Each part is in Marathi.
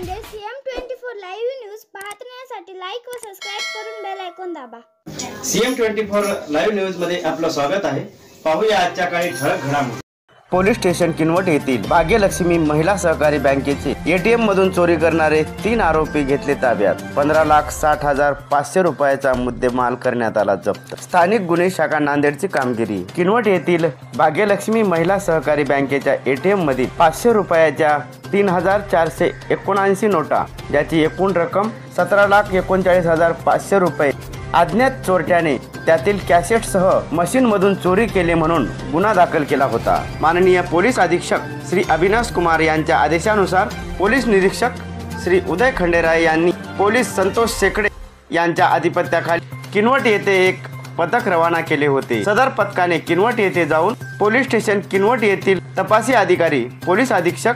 नांदेड CM24 लाईव्ह न्यूज पाहण्यासाठी लाईक व सबस्क्राइब करून बेल आयकॉन दाबा। CM24 लाईव्ह न्यूज मध्ये आपलं स्वागत आहे। पाहूया आजच्या काही ठळक घडामोडी। पोलीस स्टेशन किनवट येथील भाग्यलक्ष्मी महिला सहकारी बँकेचे ATM मधून चोरी करणारे 3 आरोपी घेतले ताब्यात। 15,60,500 रुपयाचा मुद्देमाल करण्यात आला जप्त। स्थानिक गुन्हे शाखा नांदेडची कामगिरी। किनवट येथील भाग्यलक्ष्मी महिला सहकारी बँकेच्या ATM मधील 500 रुपयाच्या 3,479 नोटा, ज्याची एकूण रक्कम 17,39,500 रुपये अज्ञात चोरट्याने त्यातील कॅसेटसह मशीनमधून चोरी केले म्हणून गुन्हा दाखल केला होता। माननीय पोलीस अधीक्षक श्री अविनाश कुमार यांच्या आदेशानुसार पोलीस निरीक्षक श्री उदय खंडेराय यांनी पोलीस संतोष शेकडे यांच्या अधिपत्याखाली किनवट येथे एक पथक रवाना केले होते। सदर पथकाने किनवट येथे जाऊन पोलीस स्टेशन किनवट येथील तपासी अधिकारी पोलीस अधीक्षक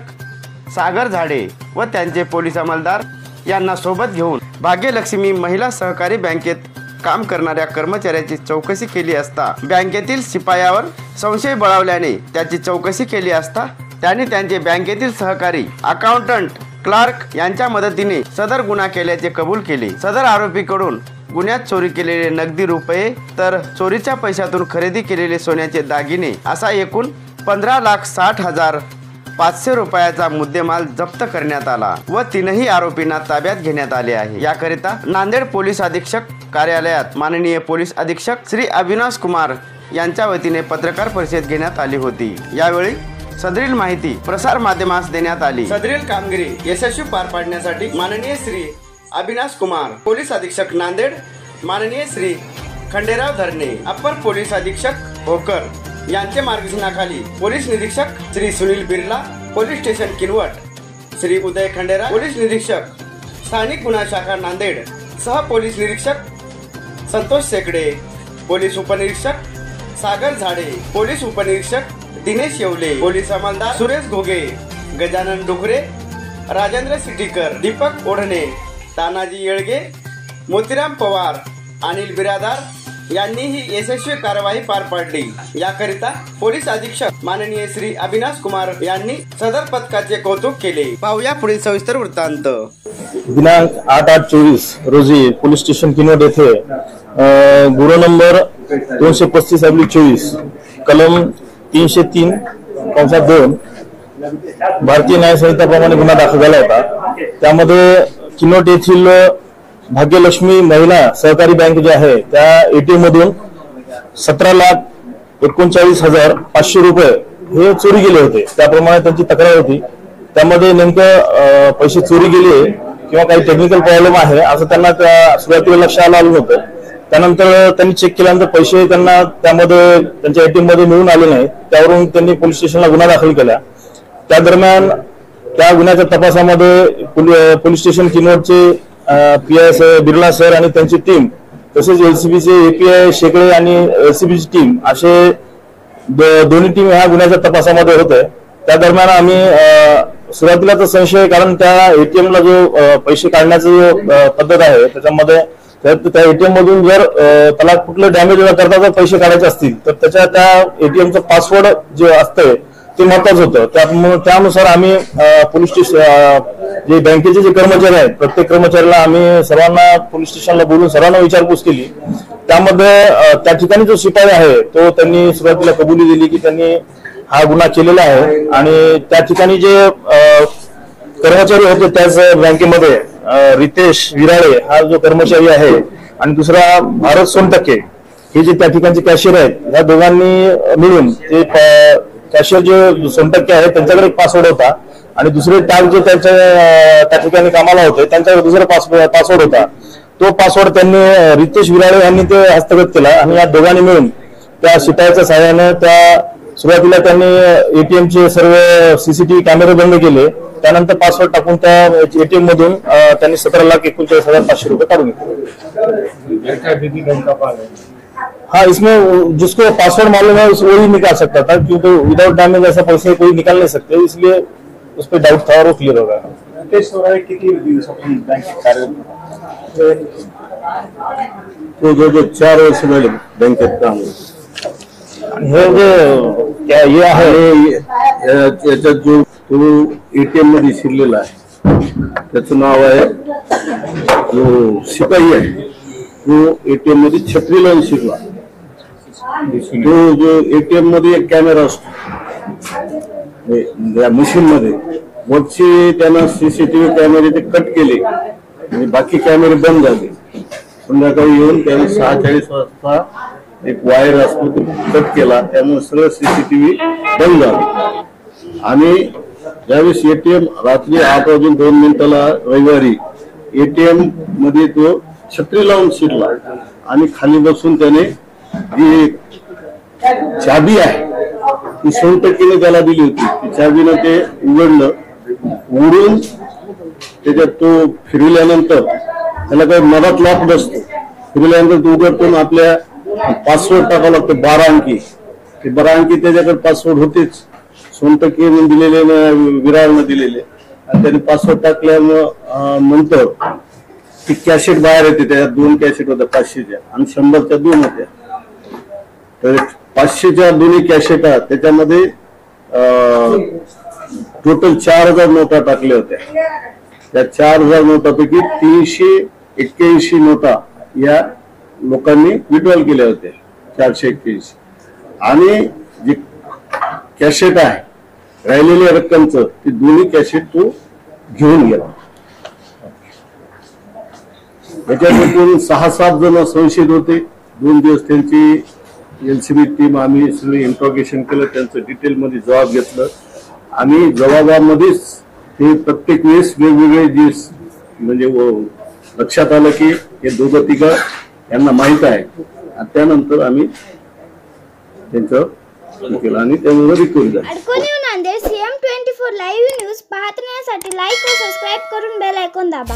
सागर झाडे व त्यांचे पोलीस अंमलदार यांना सोबत घेऊन भाग्यलक्ष्मी महिला सहकारी बँकेत काम करणाऱ्या कर्मचाऱ्याची चौकशी केली असता बँकेतील शिपायावर संशय बळावल्याने त्याची चौकशी केली असता त्याने त्यांचे बँकेतील सहकारी अकाउंटंट क्लार्क यांच्या मदतीने सदर गुन्हा केल्याचे कबूल केले। सदर आरोपीकडून गुन्ह्यात चोरी केलेले नगदी रुपये तर चोरीच्या पैशातून खरेदी केलेले सोन्याचे दागिने असा एकूण 15,60,500 रुपयाचा मुद्देमाल जप्त करण्यात आला व 3ही आरोपींना ताब्यात घेण्यात आले आहे। याकरिता नांदेड पोलीस अधीक्षक कार्यालयात माननीय पोलीस अधीक्षक श्री अविनाश कुमार यांच्या वतीने पत्रकार परिषद घेण्यात आली होती। यावेळी सदरील माहिती प्रसार माध्यमास देण्यात आली। सदरील कामगिरी यशस्वी पार पाडण्यासाठी माननीय श्री अविनाश कुमार पोलीस अधीक्षक नांदेड, माननीय श्री खंडेराव धरणे अपर पोलीस अधीक्षक भोकर यांचे मार्गदर्शनाखाली पोलीस निरीक्षक Shri Sunil Birla police station Kinwat, Shri Uday Khanderao police निरीक्षक स्थानिक गुन्हा शाखा नांदेड सह पोलीस निरीक्षक संतोष शेकडे, पोलीस उपनिरीक्षक सागर झाडे, पोलीस उपनिरीक्षक दिनेश येवले, पोलीस अंमलदार सुरेश घोगे, गजानन डुगरे, राजेंद्र सिटीकर, दीपक ओढणे, तानाजी येळगे, मोतीराम पवार, अनिल बिरादार यांनी ही यशस्वी कारवाई पार पाडली। याकरिता पोलीस अधीक्षक माननीय श्री अविनाश कुमार यांनी सदर पथकाचे कौतुक केले। पाहूया पुढील सविस्तर वृत्तांत। दिनांक 8/8/24 रोजी पोलीस स्टेशन किनवट येथे गुन्हा नंबर 235/24 कलम 303(2) भारतीय न्याय संहिताप्रमाणे गुन्हा दाखल झाला होता। त्यामध्ये किनवट येथील भाग्यलक्ष्मी महिला सहकारी बँक जे आहे त्या ATM मधून 17,39,500 रुपये हे चोरी गेले होते। त्याप्रमाणे त्यांची तक्रार होती। त्यामध्ये नेमकं पैसे चोरी गेले किंवा काही टेक्निकल प्रॉब्लेम आहे असं त्यांना सुरुवातीला लक्ष आलं नव्हतं। त्यानंतर त्यांनी चेक केल्यानंतर पैसे त्यांना त्यामध्ये त्यांच्या ATM मध्ये मिळून आले नाही। त्यावरून त्यांनी पोलीस स्टेशनला गुन्हा दाखल केला। त्या दरम्यान त्या गुन्ह्याच्या तपासामध्ये पोलीस स्टेशन किनवटचे PI बिर्ला सर आणि त्यांची टीम तसेच LCBचे API शेकडे आणि LCBची टीम असे दोन्ही टीम ह्या गुन्ह्याच्या तपासामध्ये होते। त्या दरम्यान आम्ही सुरुवातीला तर संशय, कारण त्या ATM ला जो पैसे काढण्याची पद्धत आहे त्याच्यामध्ये त्या ATM मधून जर त्याला कुठलं डॅमेज करता जर पैसे काढायचे असतील तर त्याच्या त्या ATMचं पासवर्ड जे असतं ते महत्वाचं होतं। त्यानुसार आम्ही पोलीस स्टेशन जे बँकेचे जे कर्मचारी आहेत प्रत्येक कर्मचाऱ्याला आम्ही सर्वांना पोलीस स्टेशनला बोलून सर्वांना विचारपूस केली। त्यामध्ये त्या ठिकाणी जो शिपाई आहे तो त्यांनी सुरुवातीला कबुली दिली की त्यांनी हा गुन्हा केलेला आहे आणि त्या ठिकाणी जे कर्मचारी होते त्याच बँकेमध्ये रितेश विराळे हा जो कर्मचारी आहे आणि दुसरा भारत सोनटक्के हे जे त्या ठिकाणचे कॅशियर आहेत, ह्या दोघांनी मिळून ते कॅशियर जे सोनटक्के आहे त्यांच्याकडे एक पासवर्ड होता आणि दुसरे टाक जो त्या ठिकाणी कामाला होते त्यांच्याकडे दुसरा पासवर्ड होता। तो पासवर्ड त्यांनी रितेश विराळे यांनी ते हस्तगत केला आणि या दोघांनी मिळून त्या शिपायाच्या सहाय्याने त्या सुरुवातीला त्यांनी ATM चे सर्व CCTV कॅमेरे बंद केले। त्यानंतर पासवर्ड टाकून त्या ATM मधून त्यांनी 17,39,500 रुपये काढून घेतले। हाँ, इसमें जिसको पासवर्ड मालूम है वही निकाल सकता था, क्योंकि विदाउट डैमेज ऐसा पैसे कोई निकाल नहीं सकते, इसलिए उस पर डाउट था और वो क्लियर होगा। तो जो 4 वर्ष पहले बँकेत काम हे जे क्या ये आहे याच्यात जो तो ATM मध्ये शिरलेला आहे त्याचं नाव आहे, जो शिपाई आहे तो एटीएम मध्ये छत्री लावून शिकला. तो जो एटीएम मध्ये एक कॅमेरा असतो या मशीन मध्ये, वरची त्यानं सीसीटीव्ही कॅमेरे ते कट केले आणि बाकी कॅमेरे बंद झाले. संध्याकाळी येऊन त्याने 6:40 वाजता एक वायर असतो तो कट केला, त्यामुळे सगळं सीसीटीव्ही बंद झालं. आणि ज्यावेळेस एटीएम रात्री 8:02 रविवारी एटीएम मध्ये तो छत्री लावून शिरला आणि खाली बसून त्याने जी चाबी आहे ती 100% त्याला दिली होती. ती चाबीनं ते उघडलं. उघडून त्याच्यात तो फिरवल्यानंतर त्याला काही मधात लॉक नसतो. फिरवल्यानंतर तो उघडतो, आपल्या पासवर्ड टाकावं लागतं 12 अंकी. ते 12 अंकी त्याच्याकडे पासवर्ड होतेच, 100% दिलेले विराळनं दिलेले. आणि त्याने पासवर्ड टाकल्यामुळं नंतर ती कॅसेट बाहेर येते. त्याच्यात 2 कॅसेट होत्या 500च्या आणि 100च्या 2 होत्या. तर 500च्या दोन्ही कॅसेट त्याच्यामध्ये टोटल 4000 नोटा टाकल्या होत्या. त्या 4000 नोटापैकी 381 नोटा या लोकांनी विड्रॉल केल्या होत्या, 481. आणि जी कॅसेट आहे राहिलेल्या रक्कमचं, ती दोन्ही कॅसेट तो घेऊन गेला. याच्यातून 6-7 जण संशयित होते. 2 दिवस त्यांची एलसीबी टीम आम्ही सगळे इंट्रोगेशन केलं, त्यांचं डिटेल मध्ये जबाब घेतलं. आणि जबाबामध्येच ते प्रत्येक वेळेस वेगवेगळे जे म्हणजे लक्षात आलं की हे 2-3 यांना माहित आहे. आणि त्यानंतर आम्ही त्यांचं केलं आणि त्यामुळे रिकव्हरी झाली. अडकोली नांदेड CM24 लाईव्ह न्यूज पाहण्यासाठी लाईक व सबस्क्राईब करून बेल आयकॉन दाबा.